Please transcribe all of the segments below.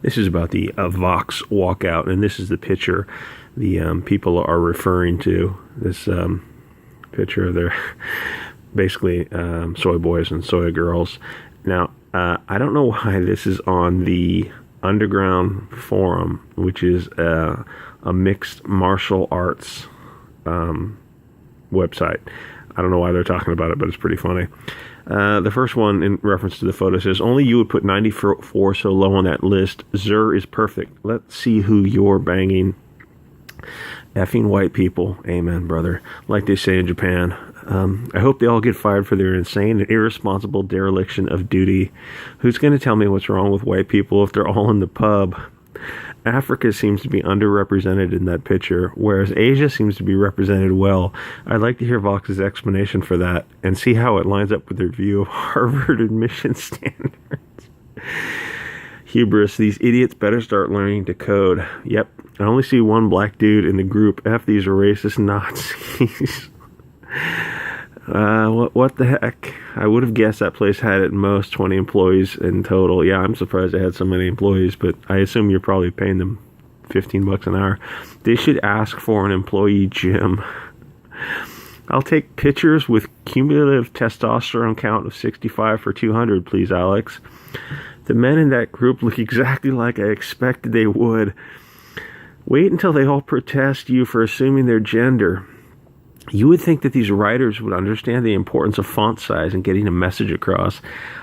This is about the Vox walkout, and this is the picture the people are referring to. This picture of their basically soy boys and soy girls. Now, I don't know why this is on the Underground Forum, which is a mixed martial arts website. I don't know why they're talking about it, but it's pretty funny. The first one, in reference to the photo, says, only you would put 94 so low on that list. Zer is perfect. Let's see who you're banging. Effing white people. Amen, brother. Like they say in Japan. I hope they all get fired for their insane and irresponsible dereliction of duty. Who's going to tell me what's wrong with white people if they're all in the pub? Africa seems to be underrepresented in that picture, whereas Asia seems to be represented well. I'd like to hear Vox's explanation for that and see how it lines up with their view of Harvard admission standards. Hubris, these idiots better start learning to code. Yep, I only see one black dude in the group. F these racist Nazis. What the heck? I would have guessed that place had at most 20 employees in total. Yeah, I'm surprised they had so many employees, but I assume you're probably paying them $15 an hour. They should ask for an employee gym. I'll take pictures with cumulative testosterone count of 65 for 200, please, Alex. The men in that group look exactly like I expected they would. Wait until they all protest you for assuming their gender. You would think that these writers would understand the importance of font size and getting a message across.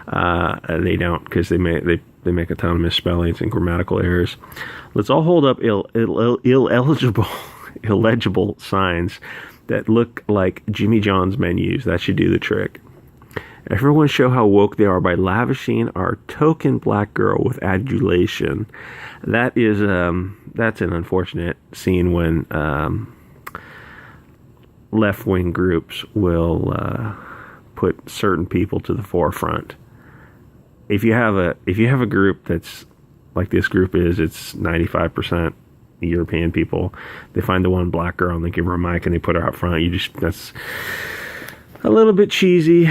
They don't, because they make a ton of misspellings and grammatical errors. Let's all hold up illegible signs that look like Jimmy John's menus. That should do the trick. Everyone show how woke they are by lavishing our token black girl with adulation. That is that's an unfortunate scene when left-wing groups will put certain people to the forefront. If you have a group that's like this group is, it's 95% European people. They find the one black girl and they give her a mic and they put her out front. That's a little bit cheesy.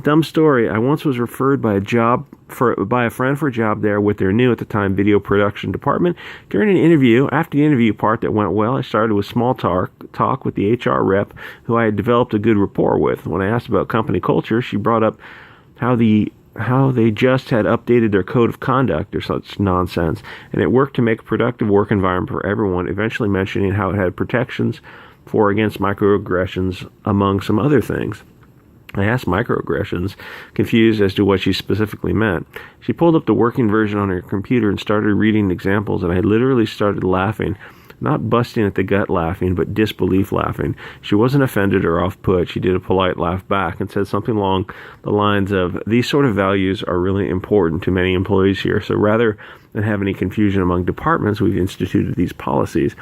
Dumb story. I once was referred by a friend for a job there with their new, at the time, video production department. During an interview, after the interview part that went well, I started with small talk with the HR rep who I had developed a good rapport with. When I asked about company culture, she brought up how they just had updated their code of conduct or such nonsense, and it worked to make a productive work environment for everyone, eventually mentioning how it had protections against microaggressions, among some other things. I asked microaggressions, confused as to what she specifically meant. She pulled up the working version on her computer and started reading examples, and I literally started laughing. Not busting at the gut laughing, but disbelief laughing. She wasn't offended or off-put. She did a polite laugh back and said something along the lines of, these sort of values are really important to many employees here, so rather than have any confusion among departments, we've instituted these policies.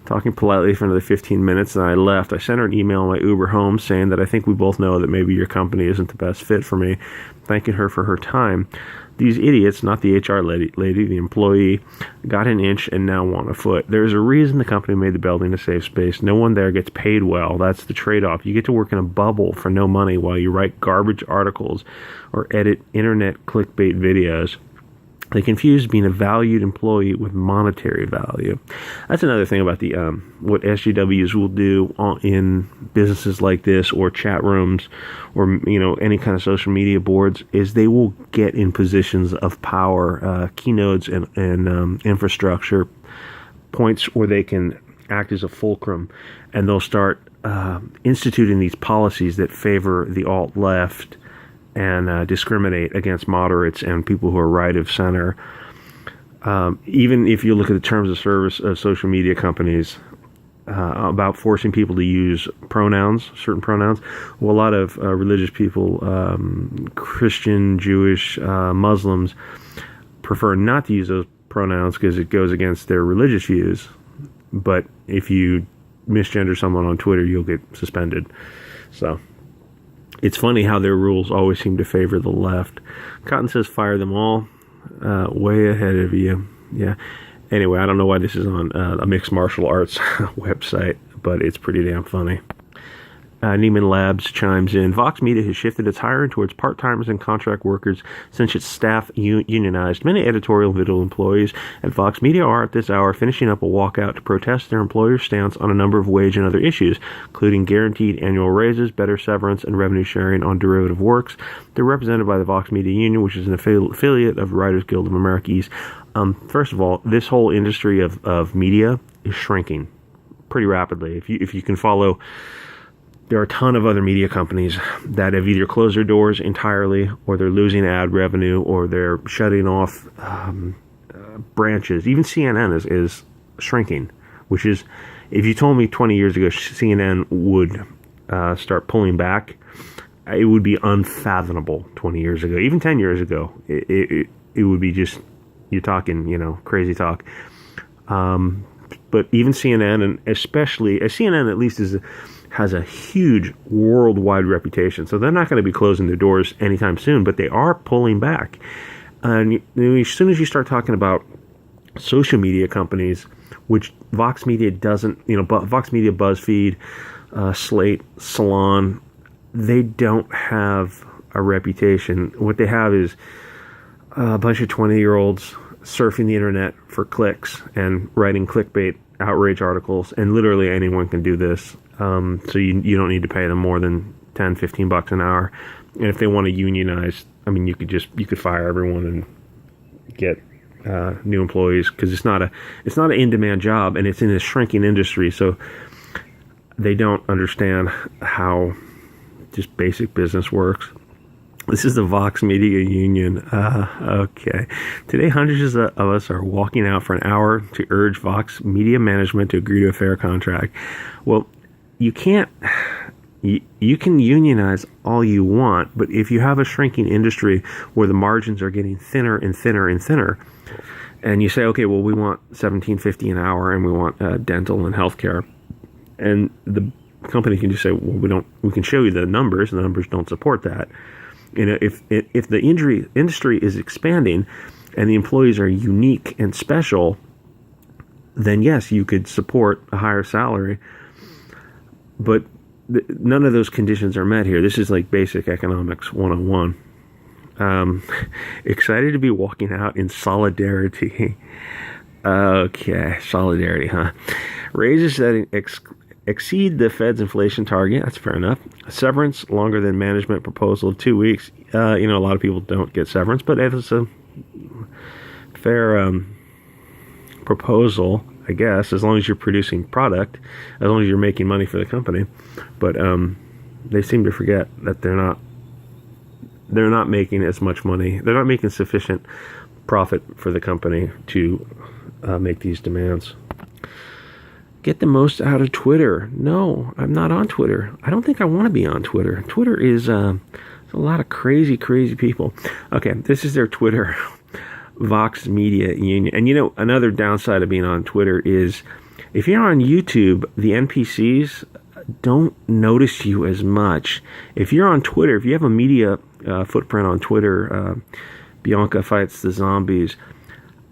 Talking politely for another 15 minutes, and I left. I sent her an email on my Uber home saying that I think we both know that maybe your company isn't the best fit for me, thanking her for her time. These idiots, not the HR lady, the employee, got an inch and now want a foot. There's a reason the company made the building a safe space. No one there gets paid well. That's the trade-off. You get to work in a bubble for no money while you write garbage articles or edit internet clickbait videos. They confuse being a valued employee with monetary value. That's another thing about the what SJWs will do in businesses like this, or chat rooms, or any kind of social media boards, is they will get in positions of power, keynotes and infrastructure points where they can act as a fulcrum, and they'll start instituting these policies that favor the alt-left and discriminate against moderates and people who are right of center. Even if you look at the terms of service of social media companies about forcing people to use certain pronouns, well, a lot of religious people, Christian, Jewish, Muslims, prefer not to use those pronouns because it goes against their religious views. But if you misgender someone on Twitter, you'll get suspended. So it's funny how their rules always seem to favor the left. Cotton says fire them all. Way ahead of you. Yeah. Anyway, I don't know why this is on a mixed martial arts website, but it's pretty damn funny. Neiman Labs chimes in. Vox Media has shifted its hiring towards part-timers and contract workers since its staff unionized. Many editorial and video employees at Vox Media are at this hour finishing up a walkout to protest their employer's stance on a number of wage and other issues, including guaranteed annual raises, better severance, and revenue sharing on derivative works. They're represented by the Vox Media Union, which is an affiliate of the Writers Guild of America East. First of all, this whole industry of media is shrinking pretty rapidly. If you can follow, there are a ton of other media companies that have either closed their doors entirely, or they're losing ad revenue, or they're shutting off branches. Even CNN is shrinking, which is, if you told me 20 years ago CNN would start pulling back, it would be unfathomable 20 years ago. Even 10 years ago, it would be just, you're talking, crazy talk. But even CNN, and especially CNN, at least has a huge worldwide reputation. So they're not going to be closing their doors anytime soon, but they are pulling back. And as soon as you start talking about social media companies, which Vox Media doesn't, Vox Media, BuzzFeed, Slate, Salon, they don't have a reputation. What they have is a bunch of 20-year-olds surfing the internet for clicks and writing clickbait outrage articles, and literally anyone can do this. So you don't need to pay them more than $10-15 an hour. And if they want to unionize, you could fire everyone and get new employees, because it's not an in-demand job, and it's in a shrinking industry. So they don't understand how just basic business works. This is the Vox Media Union. Okay. Today, hundreds of us are walking out for an hour to urge Vox Media management to agree to a fair contract. Well, you can't. You can unionize all you want, but if you have a shrinking industry where the margins are getting thinner and thinner and thinner, and you say, okay, well, we want $17.50 an hour, and we want dental and healthcare, and the company can just say, well, we can show you the numbers, and the numbers don't support that. If the industry is expanding and the employees are unique and special, then yes, you could support a higher salary. But none of those conditions are met here. This is like basic economics 101. Excited to be walking out in solidarity. Okay, solidarity, huh? Raises that exceed the Fed's inflation target. That's fair enough. Severance longer than management proposal of 2 weeks. A lot of people don't get severance, but it's a fair proposal, I guess, as long as you're producing product, as long as you're making money for the company. But they seem to forget that they're not making as much money. They're not making sufficient profit for the company to make these demands. Get the most out of Twitter. No, I'm not on Twitter. I don't think I want to be on Twitter. Twitter is a lot of crazy, crazy people. Okay, this is their Twitter, Vox Media Union. And another downside of being on Twitter is if you're on YouTube, the NPCs don't notice you as much. If you're on Twitter, if you have a media footprint on Twitter, Bianca Fights the Zombies,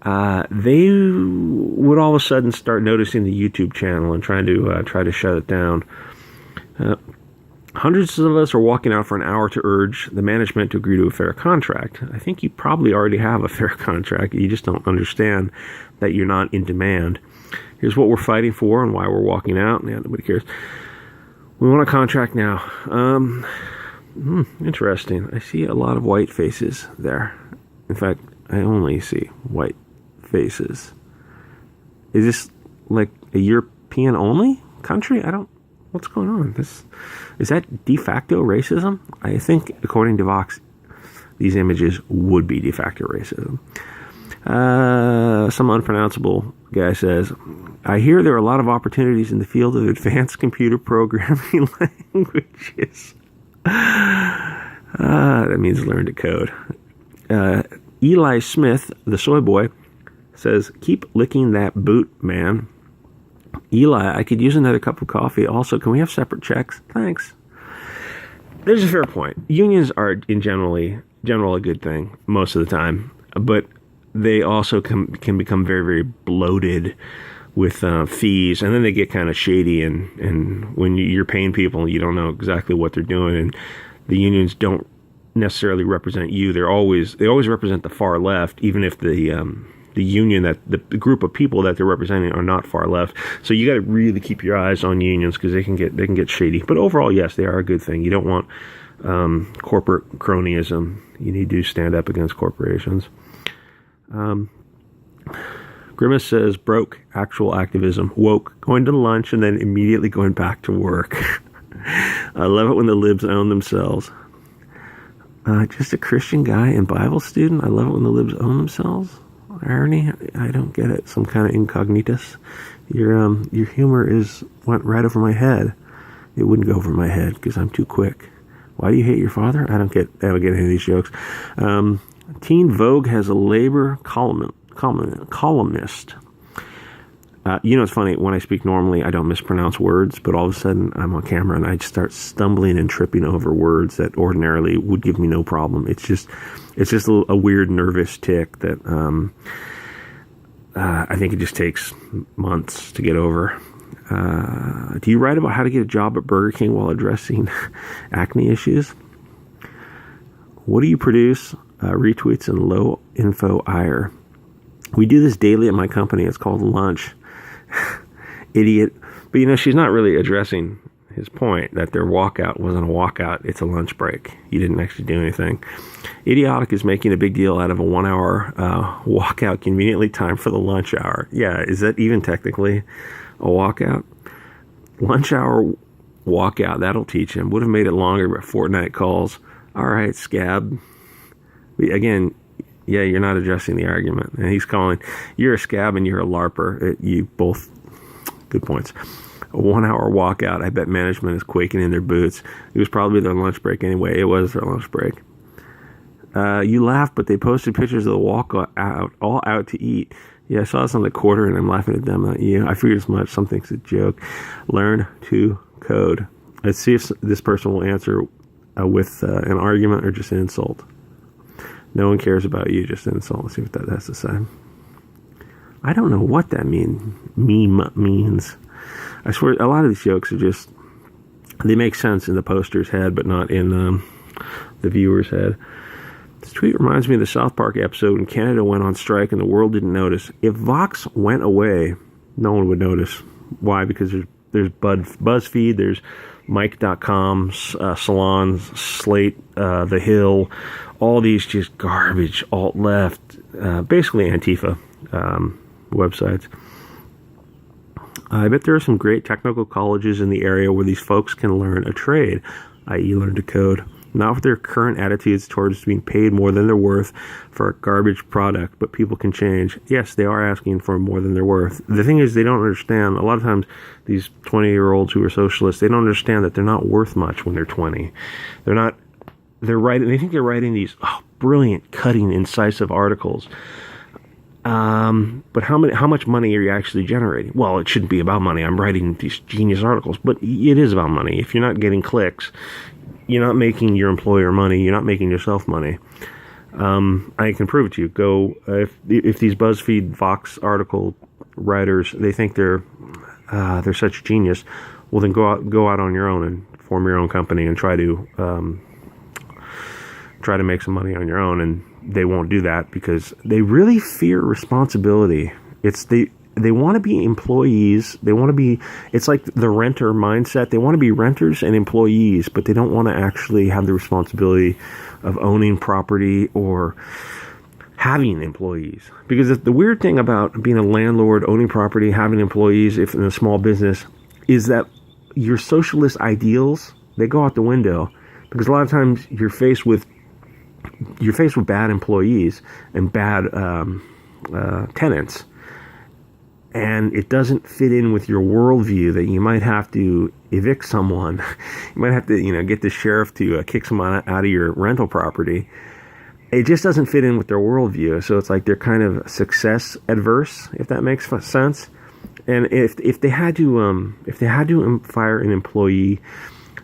they would all of a sudden start noticing the YouTube channel and try to shut it down. Hundreds of us are walking out for an hour to urge the management to agree to a fair contract. I think you probably already have a fair contract. You just don't understand that you're not in demand. Here's what we're fighting for and why we're walking out. Yeah, nobody cares. We want a contract now. Interesting. I see a lot of white faces there. In fact, I only see white faces. Is this like a European only country? What's going on? Is that de facto racism? I think, according to Vox, these images would be de facto racism. Some unpronounceable guy says, I hear there are a lot of opportunities in the field of advanced computer programming languages. That means learn to code. Eli Smith, the soy boy, says, keep licking that boot, man. Eli, I could use another cup of coffee. Also, can we have separate checks? Thanks. There's a fair point. Unions are, in general, a good thing most of the time, but they also can become very, very bloated fees, and then they get kind of shady, and when you're paying people, you don't know exactly what they're doing, and the unions don't necessarily represent you. They always represent the far left, even if the union, that the group of people that they're representing are not far left. So you got to really keep your eyes on unions, because they can get shady. But overall, yes, they are a good thing. You don't want corporate cronyism. You need to stand up against corporations. Grimace says, broke, actual activism, woke, going to lunch and then immediately going back to work. I love it when the libs own themselves. Just a Christian guy and Bible student. I love it when the libs own themselves. Irony? I don't get it. Some kind of incognitus. Your humor went right over my head. It wouldn't go over my head because I'm too quick. Why do you hate your father? I don't get any of these jokes. Teen Vogue has a labor columnist. It's funny, when I speak normally, I don't mispronounce words, but all of a sudden I'm on camera and I just start stumbling and tripping over words that ordinarily would give me no problem. It's just a weird nervous tick that I think it just takes months to get over. Do you write about how to get a job at Burger King while addressing acne issues? What do you produce? Retweets and low info ire. We do this daily at my company. It's called lunch. Idiot. But she's not really addressing his point that their walkout wasn't a walkout. It's a lunch break. You didn't actually do anything. Idiotic is making a big deal out of a 1 hour walkout conveniently timed for the lunch hour. Yeah, is that even technically a walkout? Lunch hour walkout, that'll teach him. Would have made it longer, but Fortnite calls. All right, scab. Again, yeah, you're not addressing the argument. And he's calling, you're a scab and you're a LARPer. You both, good points. A 1 hour walkout. I bet management is quaking in their boots. It was probably their lunch break anyway. It was their lunch break. You laugh, but they posted pictures of the walkout all out to eat. Yeah, I saw this on the quarter and I'm laughing at them, not you. I figured as much. Some think it's a joke. Learn to code. Let's see if this person will answer with an argument or just an insult. No one cares about you, just an insult. Let's see what that has to say. I don't know what that meme means. I swear, a lot of these jokes are just, they make sense in the poster's head, but not in the viewer's head. This tweet reminds me of the South Park episode when Canada went on strike and the world didn't notice. If Vox went away, no one would notice. Why? Because there's BuzzFeed, there's Mike.com, Salons, Slate, The Hill, all these just garbage, alt-left, basically Antifa websites. I bet there are some great technical colleges in the area where these folks can learn a trade, i.e. learn to code. Not with their current attitudes towards being paid more than they're worth for a garbage product, but people can change. Yes, they are asking for more than they're worth. The thing is, they don't understand. A lot of times, these 20-year-olds who are socialists, they don't understand that they're not worth much when they're 20. They think they're writing these brilliant, cutting, incisive articles. But how much money are you actually generating? Well, it shouldn't be about money. I'm writing these genius articles, but it is about money. If you're not getting clicks, you're not making your employer money. You're not making yourself money. I can prove it to you. Go if these BuzzFeed Vox article writers, they think they're such genius. Well, then go out on your own and form your own company and try to make some money on your own. And they won't do that because they really fear responsibility. They want to be employees. It's like the renter mindset. They want to be renters and employees, but they don't want to actually have the responsibility of owning property or having employees. Because the weird thing about being a landlord, owning property, having employees, if in a small business, is that your socialist ideals, they go out the window. Because a lot of times you're faced with bad employees and bad tenants. And it doesn't fit in with your worldview that you might have to evict someone. You might have to, get the sheriff to kick someone out of your rental property. It just doesn't fit in with their worldview. So it's like they're kind of success adverse, if that makes sense. And if they had to fire an employee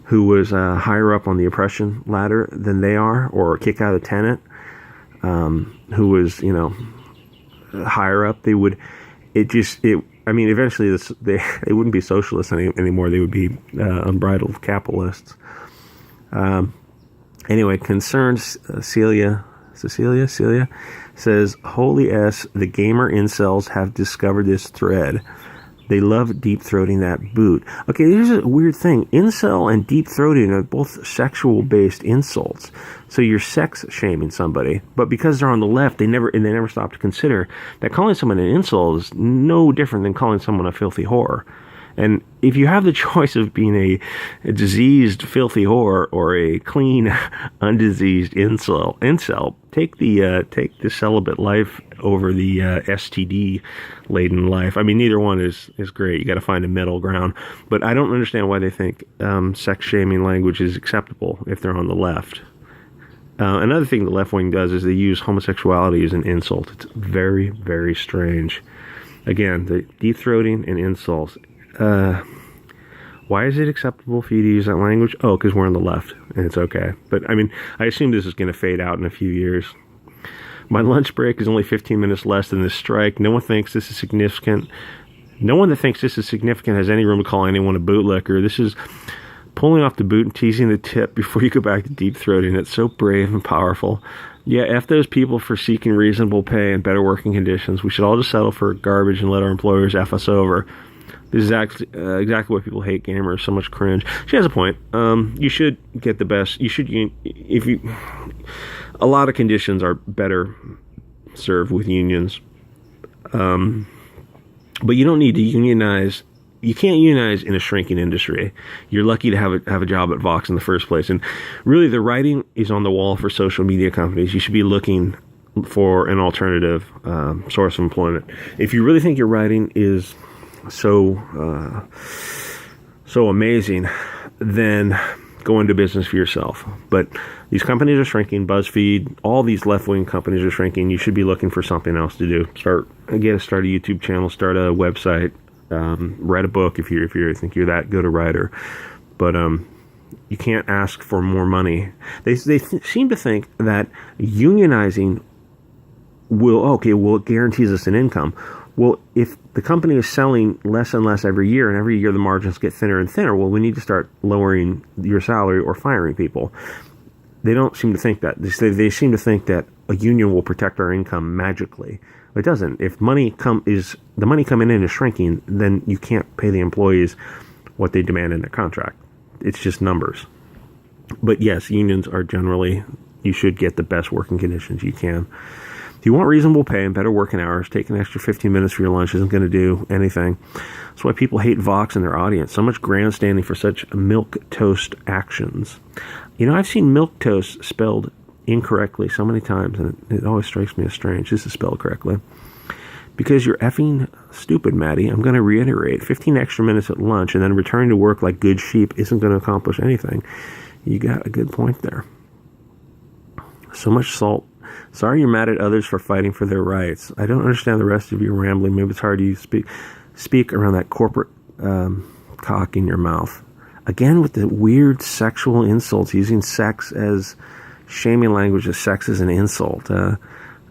who was higher up on the oppression ladder than they are, or kick out a tenant who was higher up, they would. It I mean, eventually they wouldn't be socialists anymore. They would be unbridled capitalists. Anyway, concerned Celia says, "Holy S, the gamer incels have discovered this thread. They love deep-throating that boot." Okay, here's a weird thing. Incel and deep-throating are both sexual-based insults. So you're sex-shaming somebody. But because they're on the left, they never stop to consider that calling someone an incel is no different than calling someone a filthy whore. And if you have the choice of being a diseased, filthy whore or a clean, undiseased incel, take the celibate life over the STD-laden life. I mean, neither one is great. You got to find a middle ground. But I don't understand why they think sex-shaming language is acceptable if they're on the left. Another thing the left wing does is they use homosexuality as an insult. It's very, very strange. Again, the deep-throating and insults. Why is it acceptable for you to use that language? Oh, because we're on the left, and it's okay. But, I mean, I assume this is going to fade out in a few years. My lunch break is only 15 minutes less than this strike. No one thinks this is significant. No one that thinks this is significant has any room to call anyone a bootlicker. This is pulling off the boot and teasing the tip before you go back to deep-throating. It's so brave and powerful. Yeah, F those people for seeking reasonable pay and better working conditions. We should all just settle for garbage and let our employers F us over. This is exactly why people hate gamers. So much cringe. She has a point. You should get the best. A lot of conditions are better served with unions. But you don't need to unionize. You can't unionize in a shrinking industry. You're lucky to have a job at Vox in the first place. And really, the writing is on the wall for social media companies. You should be looking for an alternative source of employment. If you really think your writing is so amazing, then go into business for yourself. But these companies are shrinking. BuzzFeed, all these left-wing companies are shrinking. You should be looking for something else to do. Start a YouTube channel, start a website, write a book if you think you're that good a writer. But you can't ask for more money. They seem to think that unionizing it guarantees us an income. Well, if the company is selling less and less every year, and every year the margins get thinner and thinner, well, we need to start lowering your salary or firing people. They don't seem to think that. They seem to think that a union will protect our income magically. It doesn't. If the money coming in is shrinking, then you can't pay the employees what they demand in their contract. It's just numbers. But yes, unions are generally, you should get the best working conditions you can. If you want reasonable pay and better working hours, taking an extra 15 minutes for your lunch isn't going to do anything. That's why people hate Vox and their audience. So much grandstanding for such milquetoast actions. You know, I've seen milquetoast spelled incorrectly so many times, and it always strikes me as strange. This is spelled correctly. Because you're effing stupid, Maddie, I'm going to reiterate, 15 extra minutes at lunch and then returning to work like good sheep isn't going to accomplish anything. You got a good point there. So much salt. Sorry you're mad at others for fighting for their rights. I don't understand the rest of your rambling. Maybe it's hard to speak around that corporate cock in your mouth. Again, with the weird sexual insults, using sex as shaming language, as sex as an insult.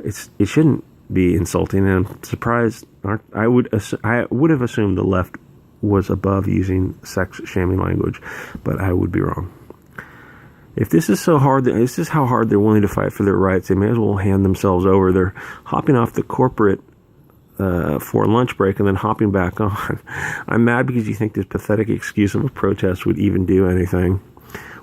It shouldn't be insulting, and I'm surprised. I would have assumed the left was above using sex shaming language, but I would be wrong. If this is so hard, this is how hard they're willing to fight for their rights. They may as well hand themselves over. They're hopping off the corporate for a lunch break and then hopping back on. I'm mad because you think this pathetic excuse of a protest would even do anything.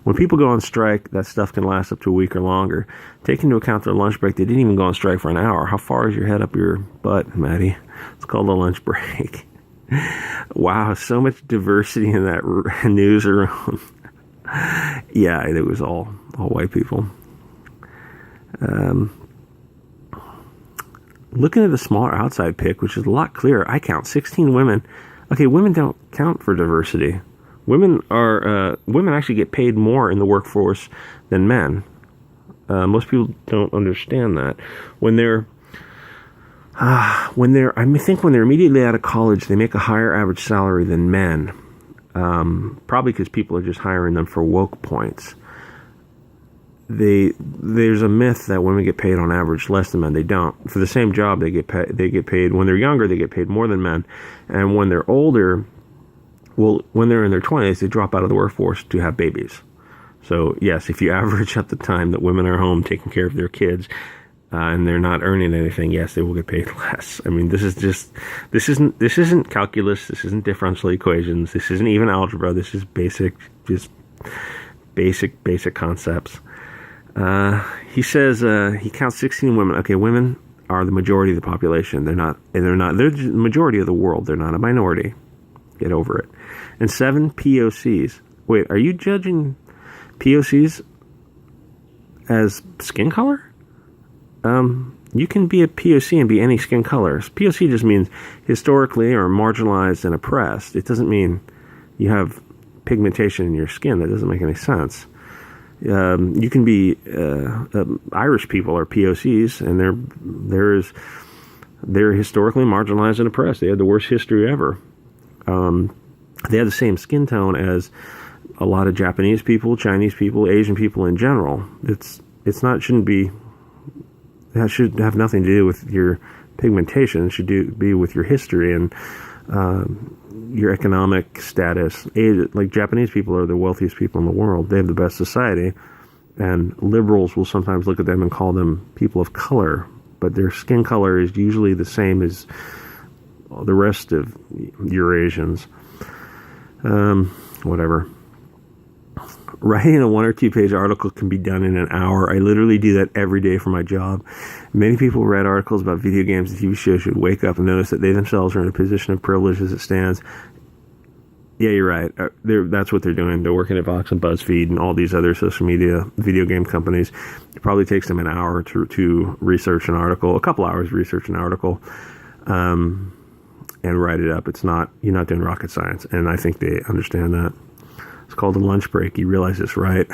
When people go on strike, that stuff can last up to a week or longer. Take into account their lunch break, they didn't even go on strike for an hour. How far is your head up your butt, Maddie? It's called a lunch break. Wow, so much diversity in that newsroom. Yeah, it was all white people. Looking at the smaller outside pic, which is a lot clearer, I count 16 women. Okay, women don't count for diversity. Women actually get paid more in the workforce than men. Most people don't understand that. When they're immediately out of college, they make a higher average salary than men. Probably because people are just hiring them for woke points. there's a myth that women get paid on average less than men. They don't. For the same job, they get paid when they're younger, they get paid more than men, and when they're older, well, when they're in their 20s, they drop out of the workforce to have babies. So yes, if you average out the time that women are home taking care of their kids, and they're not earning anything, yes, they will get paid less. I mean, this isn't calculus. This isn't differential equations. This isn't even algebra. This is basic concepts. He says he counts 16 women. Okay, women are the majority of the population. They're the majority of the world. They're not a minority. Get over it. And 7 POCs. Wait, are you judging POCs as skin color? You can be a POC and be any skin color. POC just means historically or marginalized and oppressed. It doesn't mean you have pigmentation in your skin. That doesn't make any sense. You can be Irish people are POCs, and they're historically marginalized and oppressed. They had the worst history ever. They have the same skin tone as a lot of Japanese people, Chinese people, Asian people in general. That should have nothing to do with your pigmentation. It should be with your history and your economic status. Like Japanese people are the wealthiest people in the world. They have the best society, and liberals will sometimes look at them and call them people of color, but their skin color is usually the same as the rest of Eurasians. Whatever. Writing a 1 or 2 page article can be done in an hour. I literally do that every day for my job. Many people who read articles about video games and TV shows should wake up and notice that they themselves are in a position of privilege as it stands. Yeah, you're right. That's what they're doing. They're working at Vox and BuzzFeed and all these other social media video game companies. It probably takes them an hour to research an article, a couple hours to research an article, and write it up. You're not doing rocket science, and I think they understand that. It's called a lunch break. You realize this, right?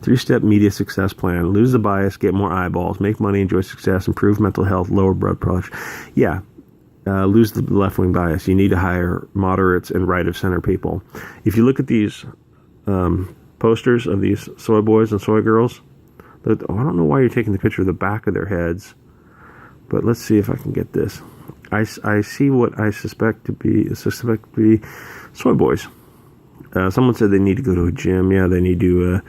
3-step media success plan. Lose the bias, get more eyeballs, make money, enjoy success, improve mental health, lower blood pressure. Yeah, lose the left-wing bias. You need to hire moderates and right-of-center people. If you look at these posters of these soy boys and soy girls, I don't know why you're taking the picture of the back of their heads, but let's see if I can get this. I see what I suspect to be soy boys. Someone said they need to go to a gym. Yeah, they need to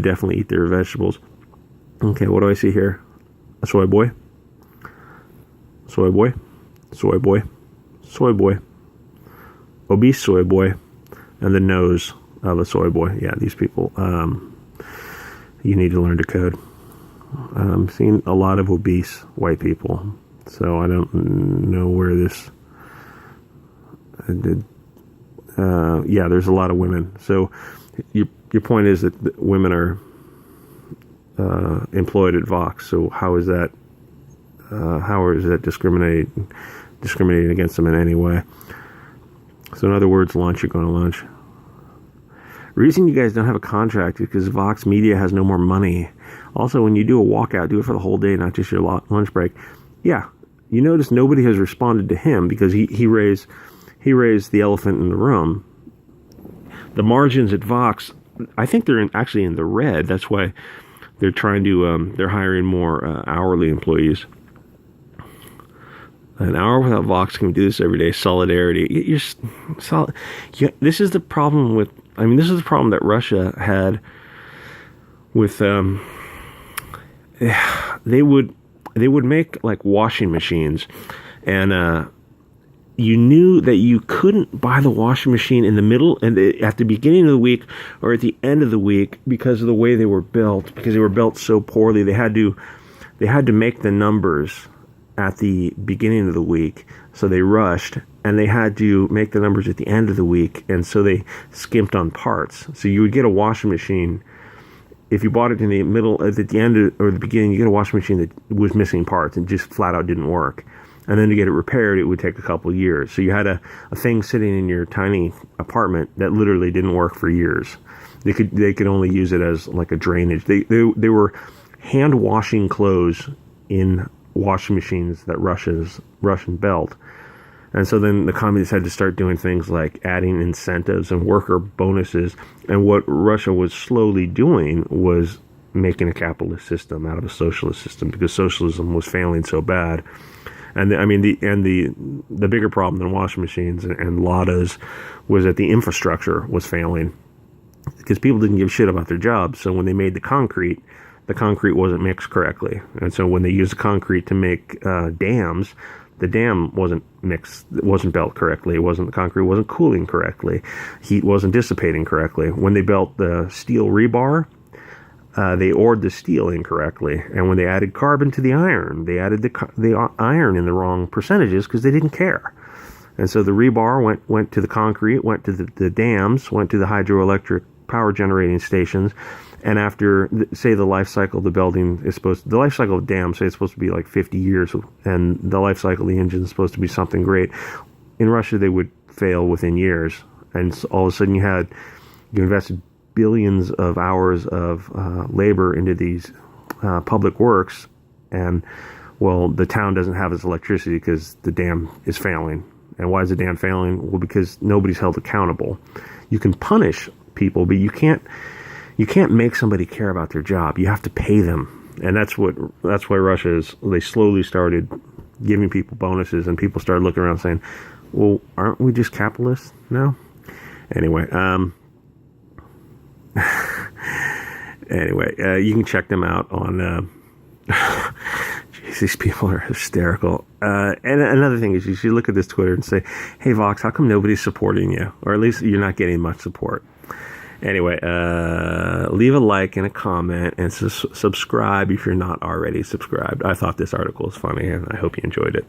definitely eat their vegetables. Okay, what do I see here? A soy boy. Soy boy. Soy boy. Soy boy. Obese soy boy. And the nose of a soy boy. Yeah, these people, you need to learn to code. I'm seeing a lot of obese white people. So I don't know where this... yeah, there's a lot of women. So your point is that women are employed at Vox. So how is that discriminating against them in any way? So in other words, lunch, you're going to lunch. Reason you guys don't have a contract is because Vox Media has no more money. Also, when you do a walkout, do it for the whole day, not just your lunch break. Yeah, you notice nobody has responded to him because he raised the elephant in the room. The margins at Vox, I think they're actually in the red. That's why they're trying to, they're hiring more hourly employees. An hour without Vox can do this every day. Solidarity. This is the problem with, this is the problem that Russia had with, they would make like washing machines, and you knew that you couldn't buy the washing machine in the middle and at the beginning of the week or at the end of the week because of the way they were built. Because they were built so poorly, they had to make the numbers at the beginning of the week, so they rushed, and they had to make the numbers at the end of the week, and so they skimped on parts. So you would get a washing machine. If you bought it in the middle, at the end or the beginning, you get a washing machine that was missing parts and just flat out didn't work. And then to get it repaired, it would take a couple of years. So you had a thing sitting in your tiny apartment that literally didn't work for years. They could only use it as like a drainage. They were hand washing clothes in washing machines that Russian built. And so then the communists had to start doing things like adding incentives and worker bonuses. And what Russia was slowly doing was making a capitalist system out of a socialist system because socialism was failing so bad. And the bigger problem than washing machines and Ladas was that the infrastructure was failing because people didn't give a shit about their jobs. So when they made the concrete wasn't mixed correctly. And so when they used the concrete to make dams, the dam wasn't mixed, it wasn't built correctly. The concrete wasn't cooling correctly. Heat wasn't dissipating correctly. When they built the steel rebar, they ored the steel incorrectly. And when they added carbon to the iron, they added the iron in the wrong percentages because they didn't care. And so the rebar went to the concrete, went to the dams, went to the hydroelectric power generating stations. And after, say, the life cycle of the building is the life cycle of dams, say it's supposed to be like 50 years, and the life cycle of the engine is supposed to be something great. In Russia, they would fail within years. And so all of a sudden you invested billions of hours of labor into these public works, and, well, the town doesn't have its electricity because the dam is failing. And why is the dam failing? Well, because nobody's held accountable. You can punish people, but you can't make somebody care about their job. You have to pay them. And that's why Russia they slowly started giving people bonuses, and people started looking around saying, well, aren't we just capitalists now? Anyway, you can check them out on, geez, these people are hysterical. And another thing is you should look at this Twitter and say, hey, Vox, how come nobody's supporting you? Or at least you're not getting much support. Anyway, leave a like and a comment and subscribe if you're not already subscribed. I thought this article was funny and I hope you enjoyed it.